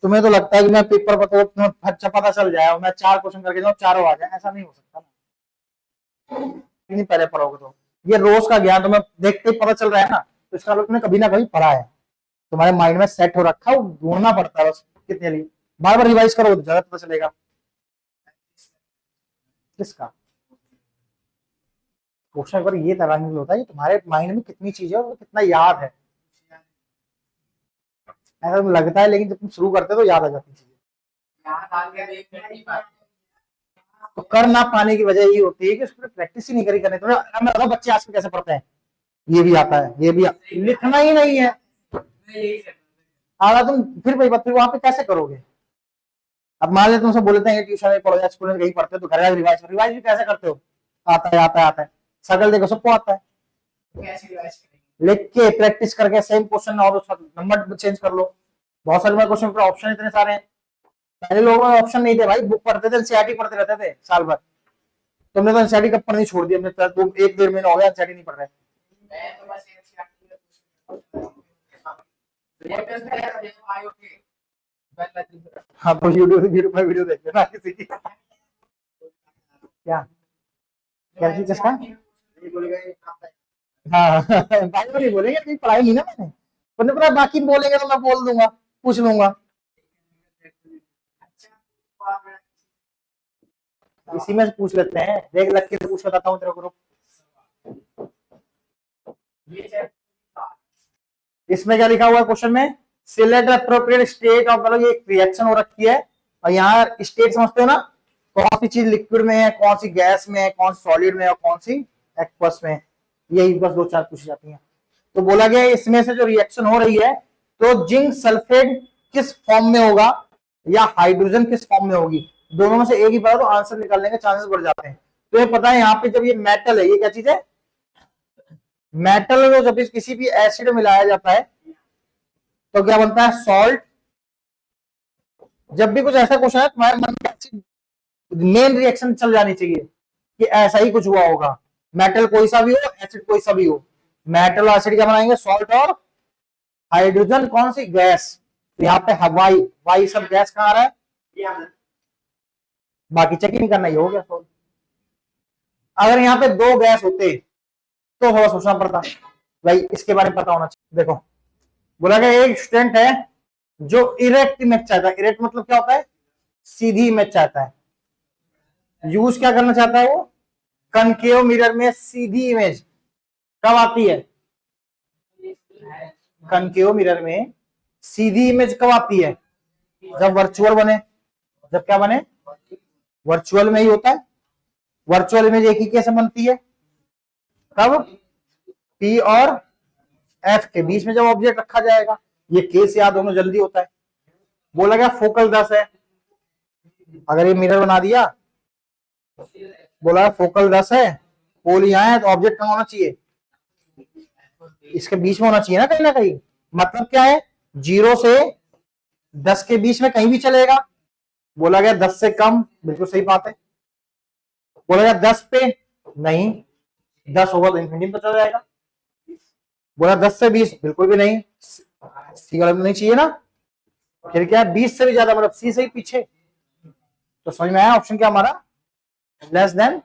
तुम्हें तो लगता है कि मैं पेपर पर तो तुम्हें अच्छा पता चल जाए, मैं 4 क्वेश्चन करके जाऊँ, चारों आ जाए, ऐसा नहीं हो सकता ना। नहीं पहले पढ़ोगे तो ये रोज का ज्ञान तुम्हें देखते ही पता चल रहा है ना, तो इसका मतलब तुमने कभी ना कभी पढ़ा है, तुम्हारे माइंड में सेट हो रखा है, वो ढूंढना पड़ता है बस कितने लिए। बार बार रिवाइज करो तो ज्यादा पता चलेगा। किसका क्वेश्चन पेपर ये तरह नहीं होता है कि तुम्हारे माइंड में कितनी चीजें और कितना याद है, ऐसा तो लगता है, लेकिन जब तुम शुरू करते हो तो याद आ जाती चीजें। तो कर ना पाने की वजह यही होती है कि उसको प्रैक्टिस ही नहीं करी करने। तो बच्चे आजकल कैसे पढ़ते हैं, ये भी आता है, ये भी लिखना ही नहीं है आधा, तुम फिर वही बात, फिर वहां पे कैसे करोगे। अब मान लेते तुमसे बोलते हैं ट्यूशन में पढ़ो या स्कूल में कहीं पढ़ते हो तो घर जाकर रिवाइज रिवाइज भी कैसे करते हो, आता है आता है आता है, सकल देखो सबको आता है, लिख के प्रैक्टिस करके सेम क्वेश्चन और नंबर चेंज कर लो। बहुत सारे क्वेश्चन पर ऑप्शन इतने सारे हैं, पहले लोगों में ऑप्शन नहीं थे भाई, बुक पढ़ते थे, एनसीईआरटी पढ़ते रहते थे साल भर। तुमने तो एनसीईआरटी कब पढ़नी छोड़ दी, हमने तो 1-1.5 महीना हो गया एनसीईआरटी नहीं पढ़ रहे। हाँ तो यूट्यूब में वीडियो देख लेना किसी की। क्या क्या चीज किसका, हाँ भाई नहीं बोलेंगे कहीं पढ़ाई नहीं ना मैंने, वरना पता बाकी बोलेंगे तो मैं बोल दूंगा, पूछ लूंगा। इसी में से पूछ लेते हैं, देख लग के पूछ बताता हूँ तेरे को। इसमें क्या लिखा हुआ है क्वेश्चन में, सिलेक्ट अप्रोप्रिएट स्टेट ऑफ, मतलब ये रिएक्शन हो रखी है और यहाँ स्टेट समझते हो ना, कौन सी चीज लिक्विड में है, कौन सी गैस में है, कौन सी सॉलिड में है और कौन सी एक्वस में है, यही बस 2-4 पूछी जाती हैं। तो बोला गया इसमें से जो रिएक्शन हो रही है तो जिंक सल्फेट किस फॉर्म में होगा या हाइड्रोजन किस फॉर्म में होगी, दोनों में से एक ही पता तो आंसर निकालने के चांसेस बढ़ जाते हैं। तो ये पता है यहाँ पे जब ये मेटल है, ये क्या चीज है, मेटल, जब किसी भी एसिड मिलाया जाता है तो क्या बनता है, सॉल्ट। जब भी कुछ ऐसा क्वेश्चन है तुम्हारे मन में मेन रिएक्शन चल जानी चाहिए कि ऐसा ही कुछ हुआ होगा, मेटल कोई सा भी हो, एसिड कोई सा भी हो, मेटल और एसिड क्या बनाएंगे, सॉल्ट और हाइड्रोजन कौन सी गैस, यहाँ पे हवाई वाई सब गैस कहाँ आ रहा है, बाकी चेक ही नहीं करना, ही हो गया सॉल्व। अगर यहाँ पे 2 गैस होते तो थोड़ा सोचना पड़ता भाई, इसके बारे में पता होना चाहिए। देखो बोला गया एक स्टूडेंट है जो इरेक्ट इमेज चाहता है, इरेक्ट मतलब क्या होता है, सीधी इमेज चाहता है, यूज क्या करना चाहता है वो, कनकेव मिरर में सीधी इमेज कब आती है, कनकेव मिरर में सीधी इमेज कब आती है, जब वर्चुअल बने, जब क्या बने, वर्चुअल में ही होता है। वर्चुअल इमेज एक ही कैसे बनती है, कब, पी और एफ के बीच में जब ऑब्जेक्ट रखा जाएगा, ये केस याद दोनों जल्दी होता है। बोला गया फोकल 10 है, अगर ये मिरर बना दिया, बोला फोकल 10 है, पोल यहां है तो ऑब्जेक्ट कहां होना चाहिए, इसके बीच में होना चाहिए ना, कहीं ना कहीं। मतलब क्या है, 0 से 10 के बीच में कहीं भी चलेगा। बोला गया 10 से कम, बिल्कुल सही बात है। बोला गया 10 पे नहीं, 10 होगा तो इंफिनिटी पे चला जाएगा। बोला 10 से 20 बिल्कुल भी नहीं, सी वाला नहीं चाहिए ना, फिर क्या है 20 से भी ज्यादा, मतलब सी से ही पीछे। तो समझ में आया ऑप्शन क्या हमारा, लेस देन।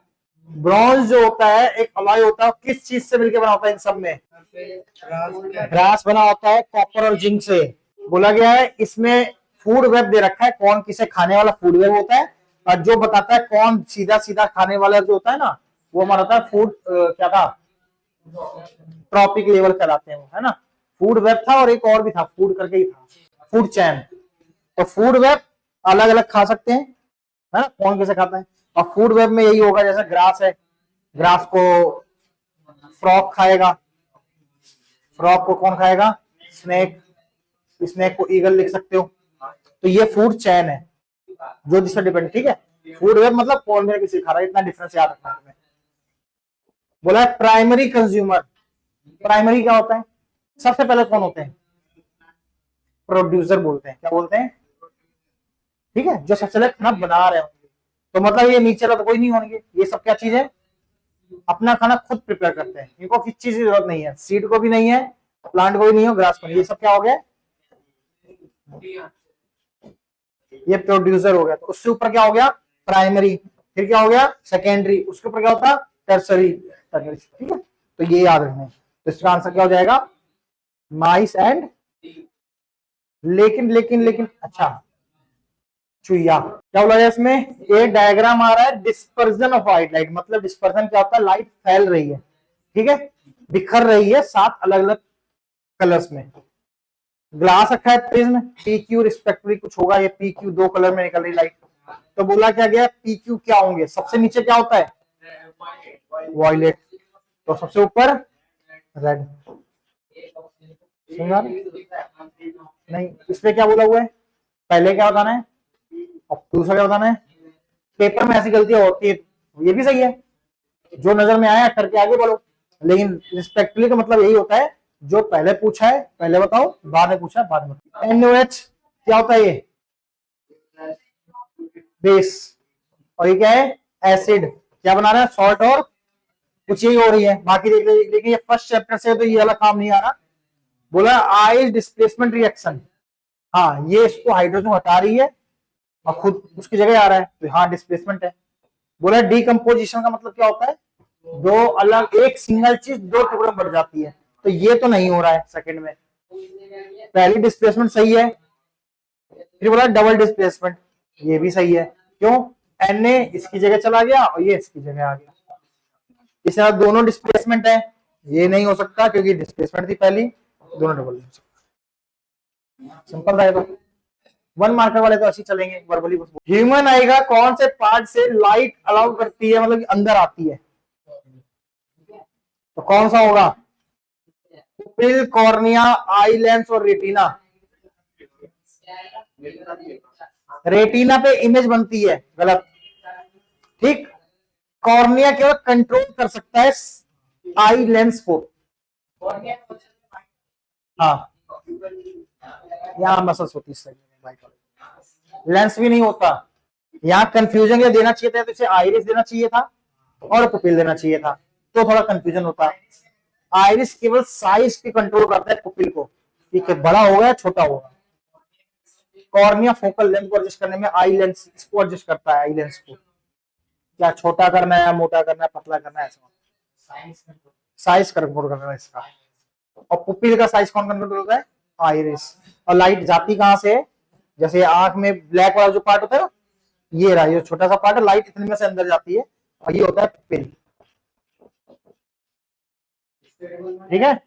ब्रॉन्ज जो होता है एक अलॉय होता है, किस चीज से मिलकर बना होता है इन सब में, ग्रास बना होता है कॉपर और जिंक से। बोला गया है इसमें फूड वेब दे रखा है, कौन किसे खाने वाला फूड वेब होता है, और जो बताता है कौन सीधा सीधा खाने वाला जो होता है ना, वो हमारा होता है फूड, क्या था, ट्रॉपिक लेवल कहलाते हैं वो, है ना। फूड वेब था और एक और भी था, फूड करके ही था, फूड चैन। तो फूड वेब अलग अलग खा सकते हैं, है ना, कौन कैसे खाता है। और फूड वेब में यही होगा, जैसे ग्रास है, ग्रास को फ्रॉग खाएगा, फ्रॉग को कौन खाएगा, स्नेक, स्नेक को ईगल लिख सकते हो। तो ये फूड चैन है जो जिस पर डिपेंड, ठीक है। फूड वेब मतलब कौन मेरे किसी खा रहा है, इतना डिफरेंस याद रखना है। बोला है प्राइमरी कंज्यूमर, प्राइमरी क्या होता है, सबसे पहले कौन होते हैं, प्रोड्यूसर बोलते हैं, क्या बोलते हैं, ठीक है, जो सबसे पहले खाना बना रहे होंगे। तो मतलब ये नीचे तो कोई नहीं होंगे, ये सब क्या चीज है, अपना खाना खुद प्रिपेयर करते हैं, इनको किसी चीज की जरूरत नहीं है, सीड को भी नहीं है, प्लांट को भी नहीं है, ग्रास को नहीं, ये सब क्या हो गया, ये प्रोड्यूसर हो गया। तो उससे ऊपर क्या हो गया, प्राइमरी, फिर क्या हो गया सेकेंडरी, उसके ऊपर क्या होता टर्सरी। ठीक है, तो ये याद रखना है। तो इसका आंसर क्या हो जाएगा, माइस एंड, लेकिन अच्छा चुईया। क्या बोला जाए इसमें, एक डायग्राम आ रहा है डिस्पर्जन ऑफ व्हाइट लाइट, मतलब डिस्पर्जन क्या होता है, लाइट फैल रही है, ठीक है, बिखर रही है 7 अलग अलग कलर्स में। ग्लास रखा है प्रिज्म, पी क्यू रिस्पेक्टिवली कुछ होगा, ये पी क्यू 2 कलर में निकल रही लाइट। तो बोला क्या गया, पी क्यू क्या होंगे, सबसे नीचे क्या होता है वॉयलेट, तो सबसे ऊपर रेड। नहीं, इसमें क्या बोला हुआ है, पहले क्या बताना है और दूसरा क्या बताना है। पेपर में ऐसी गलतियां होती है, ये भी सही है, जो नजर में आया करके आगे बढ़ो, लेकिन रिस्पेक्टफुली का मतलब यही होता है, जो पहले पूछा है पहले बताओ, बाद में पूछा बाद में बताओ। NaOH क्या होता है, ये बेस, और ये क्या है एसिड, क्या बना रहा है सॉल्ट, और कुछ यही हो रही है बाकी देख लेकिन ये फर्स्ट चैप्टर से तो ये वाला काम नहीं आ रहा। बोला आइस डिस्प्लेसमेंट रिएक्शन, हाँ ये इसको हाइड्रोजन हटा रही है और खुद उसकी जगह आ रहा है, तो हाँ डिस्प्लेसमेंट है। बोला डीकम्पोजिशन का मतलब क्या होता है, दो अलग, एक सिंगल चीज दो टुकड़ों में बढ़ जाती है, तो ये तो नहीं हो रहा है सेकंड में। पहली डिस्प्लेसमेंट सही है, फिर बोला डबल डिस्प्लेसमेंट, ये भी सही है, क्यों, Na इसकी जगह चला गया और ये इसकी जगह आ गया। इस तरह दोनों डिस्प्लेसमेंट है, ये नहीं हो सकता क्योंकि डिस्प्लेसमेंट थी पहली, दोनों डबल नहीं हो सकता। सिंपल रहेगा, 1 मार्कर वाले तो ऐसे चलेंगे वर्बली। ह्यूमन आएगा कौन से पार्ट से लाइट अलाउ करती है, मतलब अंदर आती है, तो कौन सा होगा, पुपिल, कॉर्निया, आई लेंस और रेटिना। रेटिना पे इमेज बनती है, गलत, ठीक, कॉर्निया केवल कंट्रोल कर सकता है आई लेंस को, हाँ यहां मसल्स होती है, लेंस भी नहीं होता। यहां कंफ्यूजन ये देना चाहिए था, तो इसे आइरिस देना चाहिए था और पुपिल देना चाहिए था, तो थोड़ा कंफ्यूजन होता है। आइरिस केवल साइज की कंट्रोल करता है पुपिल को, ठीक है, बड़ा होगा या छोटा होगा। कॉर्निया फोकल लेंथ को एडजस्ट करने में आई लेंस इसको एडजस्ट करता है, आई लेंस को क्या छोटा करना है, मोटा करना है, पतला करना है, ऐसा साइज कंट्रोल करना है इसका। और पुपिल का साइज कौन कंट्रोल करता है, आइरिस। और लाइट जाती कहां से है, जैसे आंख में ब्लैक वाला जो पार्ट होता है ना, ये रहा, ये छोटा सा पार्ट है, लाइट इतने में से अंदर जाती है और ये होता है पुपिल, ठीक है।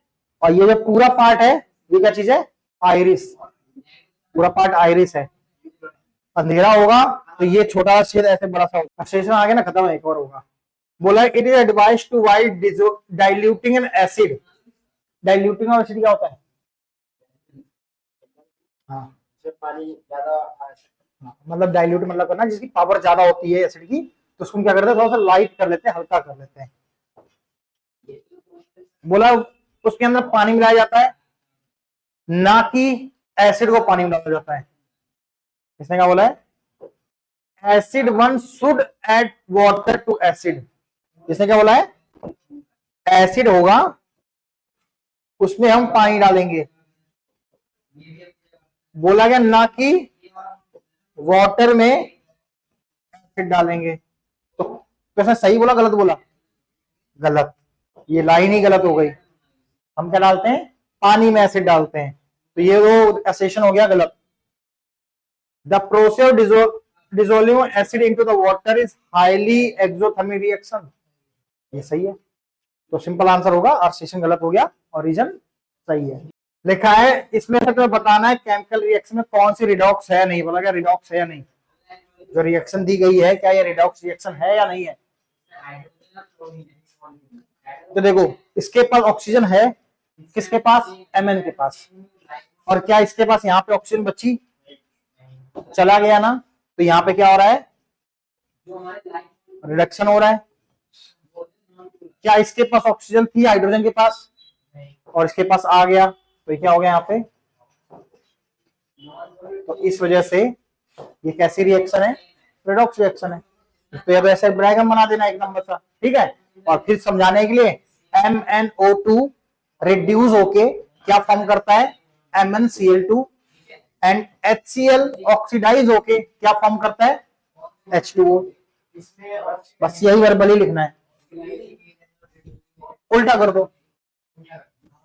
और ये जो पूरा पार्ट है ये क्या चीज है, आइरिस, पूरा पार्ट आइरिस है। अंधेरा होगा तो ये छोटा छेद ऐसे बड़ा सा होगा, सेशन आ गया ना, खत्म, एक और होगा। बोला it is advised to avoid diluting an acid, diluting और एसिड क्या होता है, हाँ पानी ज्यादा, मतलब डाइल्यूट मतलब करना जिसकी पावर ज्यादा होती है एसिड की, तो उसको क्या करते हैं, थोड़ा सा लाइट कर लेते हैं, हल्का कर लेते हैं। बोला उसके अंदर पानी मिलाया जाता है, ना कि एसिड को पानी मिलाया जाता है। इसने क्या बोला है, acid one should add water to acid. इसने क्या बोला है, एसिड होगा उसमें हम पानी डालेंगे, बोला गया ना कि वाटर में एसिड डालेंगे। तो कैसा सही बोला गलत बोला, गलत, ये लाइन ही गलत हो गई। हम क्या डालते हैं, पानी में एसिड डालते हैं, तो ये वो एसेशन हो गया गलत। The process of dissolving acid into the water is highly exothermic reaction, ये सही है। तो सिंपल आंसर होगा, और सेशन गलत हो गया और रीजन सही है। लिखा है इसमें से तुम्हें बताना है केमिकल रिएक्शन में कौन सी रिडॉक्स है, नहीं बोला क्या रिडॉक्स है या नहीं, जो रिएक्शन दी गई है क्या ये रिडॉक्स रिएक्शन है या नहीं है। तो देखो इसके पास ऑक्सीजन है, किसके पास, Mn के पास, और क्या इसके पास यहाँ पे ऑक्सीजन बची, चला गया ना, तो यहाँ पे क्या हो रहा है, रिडक्शन हो रहा है। क्या इसके पास ऑक्सीजन थी हाइड्रोजन के पास, और इसके पास आ गया, तो ये क्या हो गया यहाँ पे, तो इस वजह से ये कैसी रिएक्शन है, रिडॉक्स रिएक्शन है। तो अब ऐसे डायग्राम बना देना एक नंबर सा, ठीक है। और फिर समझाने के लिए MnO2 रिड्यूस होके क्या फॉर्म करता है, MnCl2, एंड HCl ऑक्सीडाइज होके क्या फॉर्म करता है, H2O। बस यही वर्बली लिखना है, उल्टा कर दो।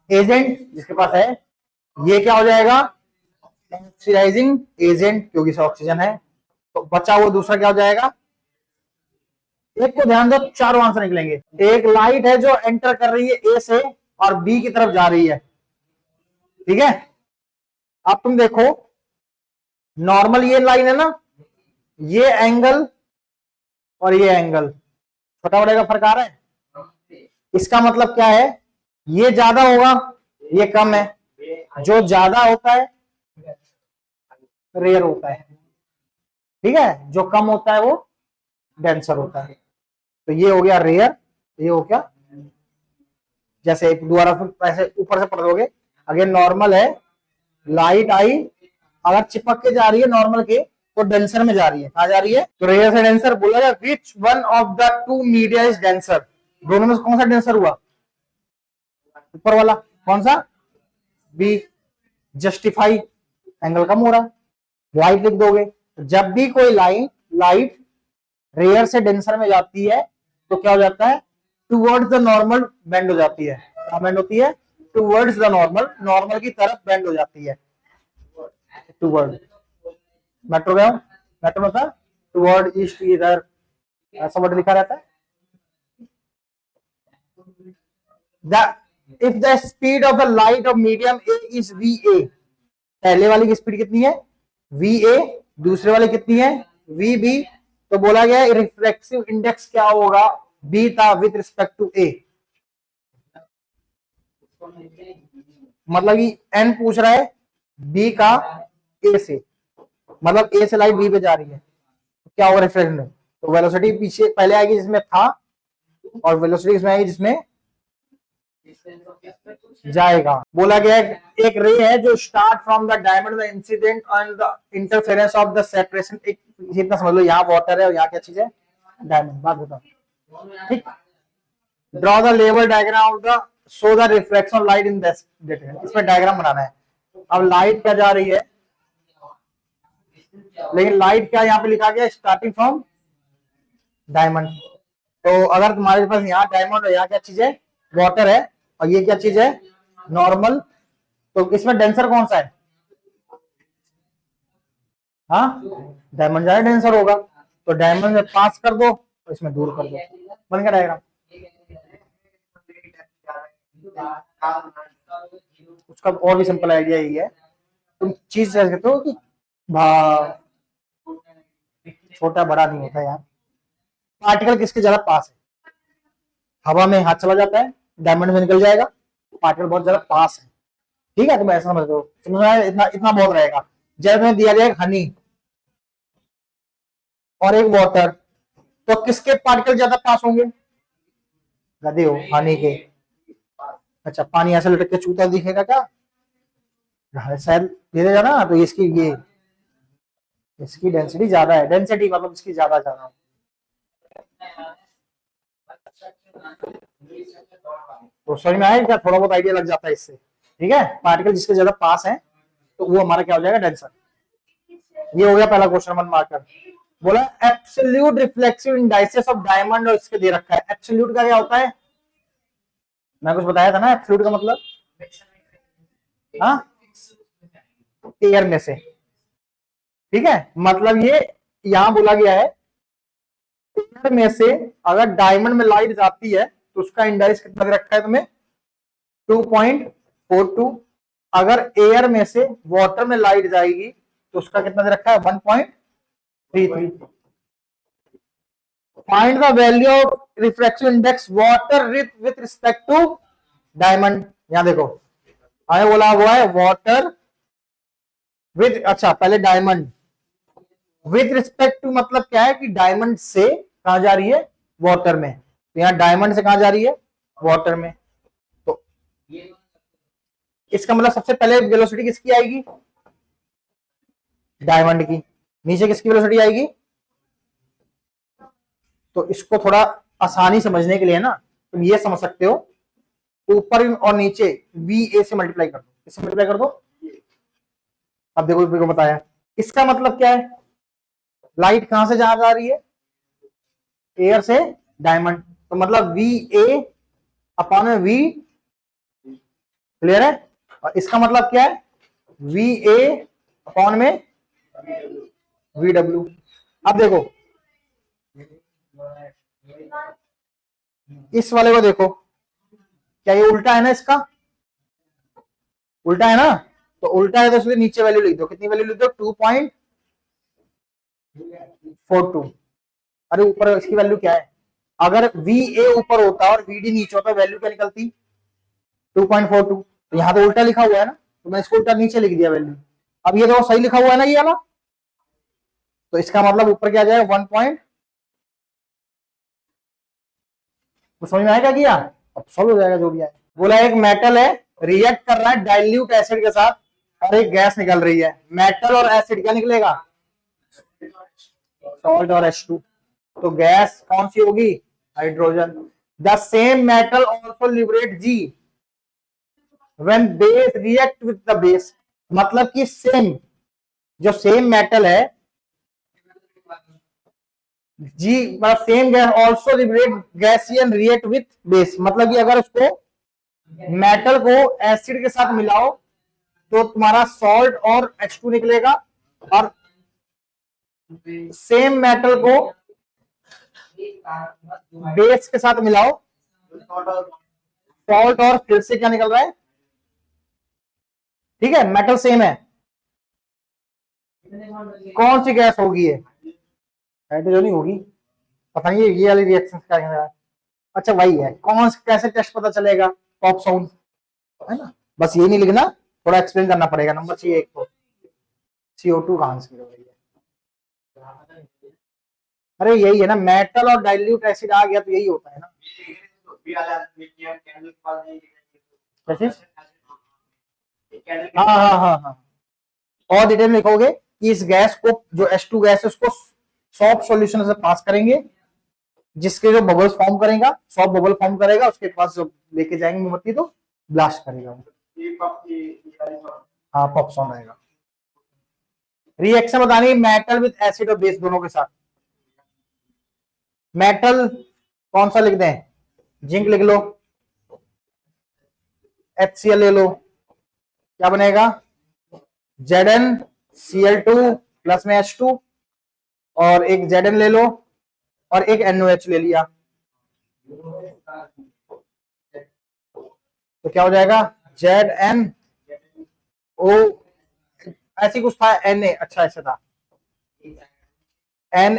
एजेंट जिसके पास है ये क्या हो जाएगा, ऑक्सीडाइजिंग एजेंट, क्योंकि इसमें ऑक्सीजन है। तो बचा वो दूसरा क्या हो जाएगा, एक को ध्यान दो, चारों आंसर निकलेंगे। एक लाइट है जो एंटर कर रही है ए से और बी की तरफ जा रही है, ठीक है। अब तुम देखो नॉर्मल ये लाइन है ना, ये एंगल और ये एंगल छोटा बड़े का फर्क आ रहा है। इसका मतलब क्या है, ये ज्यादा होगा ये कम है, जो ज्यादा होता है रेयर होता है, ठीक है, जो कम होता है वो डेंसर होता है। तो ये हो गया रेयर, ये हो गया, जैसे दोबारा ऐसे ऊपर से पढ़ दोगे। अगेन नॉर्मल है, लाइट आई अगर चिपक के जा रही है नॉर्मल के तो डेंसर में जा रही है, कहा जा रही है, तो रेयर से डेंसर बोला जाए। Which one of the two media is denser, दोनों में से कौन सा डेंसर हुआ, ऊपर वाला कौन सा, बी। जस्टिफाई, एंगल कम हो रहा है, लाइट लिख दोगे। जब भी कोई लाइट रेयर से डेंसर में जाती है तो क्या हो जाता है, टुवर्ड्स द नॉर्मल बेंड हो जाती है। क्या बेंड होती है, टुवर्ड्स द नॉर्मल, नॉर्मल की तरफ बेंड हो जाती है, टुवर्ड। मेट्रो गया, मेट्रो में था टुवर्ड ईस्ट इधर, ऐसा वर्ड लिखा रहता है। If the speed of the light of medium A is VA, पहले वाली की स्पीड कितनी है VA, दूसरे वाली कितनी है VB, तो बोला गया है रिफ्लेक्सिव इंडेक्स क्या होगा, B था विथ रिस्पेक्ट टू A। मतलब कि N पूछ रहा है B का A से, मतलब A से लाइट B पे जा रही है, तो क्या होगा रिफ्लेक्शन, तो वेलोसिटी पीछे पहले आएगी जिसमें था और वेलोसिटी इसमें आएगी जिसमें जाएगा। बोला गया एक रे है जो start from the diamond the incident and the interference of the separation, एक इतना समझ लो, यहाँ वाटर है और यहाँ क्या चीज है, डायमंड। बात बताओ, ठीक। Draw the level diagram of the show the reflection of light in this, इसमें डायग्राम बनाना है। अब लाइट क्या जा रही है, लेकिन लाइट क्या यहाँ पे लिखा गया, स्टार्टिंग फ्रॉम डायमंड। तो अगर तुम्हारे पास यहाँ डायमंड और यहाँ क्या चीज है, वाटर है, और ये क्या चीज है, नॉर्मल, तो इसमें डेंसर कौन सा है, हाँ डायमंड ज्यादा डेंसर होगा, तो डायमंड में पास कर दो और इसमें दूर कर दो, बन गया डायग्राम। उसका और भी सिंपल आइडिया यही है, तुम चीज कह सकते हो कि छोटा बड़ा नहीं होता यार, पार्टिकल किसके ज्यादा पास है, हवा में हाथ चला जाता है डायमंड में निकल जाएगा, पार्टिकल बहुत ज्यादा पास है, ठीक है। तुम ऐसा समझ लो, इतना इतना बहुत रहेगा। जब में दिया जाएगा हनी और एक वाटर, तो किसके पार्टिकल ज्यादा पास होंगे, गधे हो, हनी के। अच्छा पानी ऐसा लटक के चूता दिखेगा क्या, शायद दे देगा ना, तो इसकी डेंसिटी ज्यादा है, डेंसिटी मतलब इसकी ज्यादा ज्यादा। तो समझ में आया क्या, थोड़ा बहुत आइडिया लग जाता है इससे, ठीक है। पार्टिकल जिसके ज्यादा पास है तो वो हमारा क्या हो जाएगा, डेंसर। ये हो गया पहला क्वेश्चन, 1 मार्कर। बोला absolute reflexive indices of diamond, और इसके दे रखा है। एब्सोल्यूट का क्या होता है, मैं कुछ बताया था ना, एब्सोल्यूट का मतलब हाँ एयर में से, ठीक है। मतलब ये यहां बोला गया है एयर में से अगर डायमंड में लाइट जाती है तो उसका इंडाइस कितना दे रखा है तुम्हें, 2.42। अगर एयर में से वाटर में लाइट जाएगी तो उसका कितना दे रखा है, 1.33। Find the value of refraction index water with respect to diamond. यहां देखो हमें बोला हुआ है वाटर विथ, अच्छा पहले डायमंड विथ रिस्पेक्ट टू, मतलब क्या है कि डायमंड से कहां जा रही है, वाटर में। तो यहां डायमंड से कहां जा रही है, वाटर में। तो इसका मतलब सबसे पहले वेलोसिटी किसकी आएगी, डायमंड की। नीचे किसकी वेलोसिटी आएगी, तो इसको थोड़ा आसानी समझने के लिए ना तुम ये समझ सकते हो, ऊपर और नीचे VA से मल्टीप्लाई कर दो, इससे मल्टीप्लाई कर दो, अब देखो मेरे को बताया, इसका मतलब क्या है, लाइट कहां से जहां जा रही है, एयर से डायमंड, तो मतलब वी ए अपॉन में वी, क्लियर है। और इसका मतलब क्या है, वी ए अपॉन में वी डब्ल्यू। अब देखो इस वाले को देखो, क्या ये उल्टा है ना, इसका उल्टा है ना, तो उल्टा है तो इसलिए नीचे वैल्यू लिख दो, कितनी वैल्यू लिख दो, 2.42। अरे ऊपर इसकी वैल्यू क्या है, अगर वी ए ऊपर होता और वी डी नीचे होता, वैल्यू क्या निकलती, 2.42। तो यहाँ तो उल्टा लिखा हुआ है ना, तो मैं इसको उल्टा नीचे लिख दिया वैल्यू। अब ये तो सही लिखा हुआ है ना ये वाला, तो इसका मतलब ऊपर क्या आ जाएगा, 1 पॉइंट, तो समझ में आएगा क्या, अब सॉल्व हो जाएगा जो भी है। बोला एक मेटल है, रिएक्ट कर रहा है डाइल्यूट एसिड के साथ और एक गैस निकल रही है, मेटल और एसिड क्या निकलेगा, सॉल्ट और H2। तो गैस कौन सी होगी, hydrogen. The same metal also liberate G when base react with the base, मतलब कि सेम, जो सेम मेटल है जी, मतलब सेम गैस ऑल्सो लिबरेट गैसियन रिएक्ट विथ बेस, मतलब कि अगर उसको मेटल को एसिड के साथ मिलाओ तो तुम्हारा सॉल्ट और H2 निकलेगा, और सेम मेटल को बेस के साथ मिलाओ सॉल्ट, और फिर से क्या निकल रहा है, ठीक है, मेटल सेम है, कौन सी गैस होगी ये, हाइड्रोजन ही होगी, पता नहीं ये वाली रिएक्शन क्या है। अच्छा वही है, कौन कैसे टेस्ट पता चलेगा, पॉप साउंड है ना, बस ये नहीं लिखना, थोड़ा एक्सप्लेन करना पड़ेगा। नंबर चाहिए एक तो CO2 कहां से हो रही है, अरे यही है ना, मेटल और डाइल्यूट एसिड आ गया तो यही होता है ना। हाँ हाँ हाँ हाँ, और डिटेल में लिखोगे कि इस गैस को, जो H2 गैस है उसको सॉफ्ट सॉल्यूशन से पास करेंगे, जिसके जो बबल्स फॉर्म करेगा, सॉफ्ट बबल फॉर्म करेगा, उसके पास जब लेके जाएंगे मोमबत्ती तो ब्लास्ट करेगा वो, हाँ पॉप साउंड आएगा। रिएक्शन बतानी मेटल विद एसिड और बेस दोनों के साथ। मेटल कौन सा लिख दें, जिंक लिख लो, HCl ले लो, क्या बनेगा, ZnCl2 प्लस में H2, और एक Zn ले लो और एक NOH ले लिया, तो क्या हो जाएगा, ZnO, ऐसी कुछ था Na, अच्छा ऐसा था Na,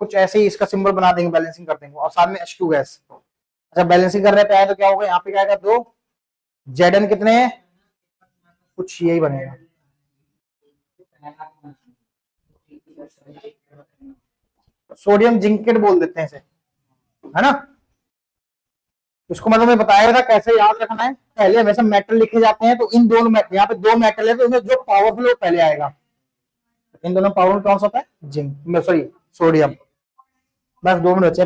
कुछ ऐसे ही इसका सिंबल बना देंगे, बैलेंसिंग कर देंगे, और साथ में H2 गैस। अच्छा बैलेंसिंग करने पे आए तो क्या होगा, यहाँ पे क्या आएगा, 2, Zn कितने हैं, कुछ यही बनेगा, सोडियम जिंकेट बोल देते हैं इसे, है ना। इसको मतलब मैं बताया था कैसे याद रखना है, पहले हमेशा मेटल लिखे जाते हैं, तो इन दोनों मेटल, यहाँ पे 2 मेटल है तो इनमें जो पावरफुल है पहले आएगा, इन दोनों पावरफुल कौन सा होता है, जिंक, सॉरी सोडियम। बस 2 मिनट बचे।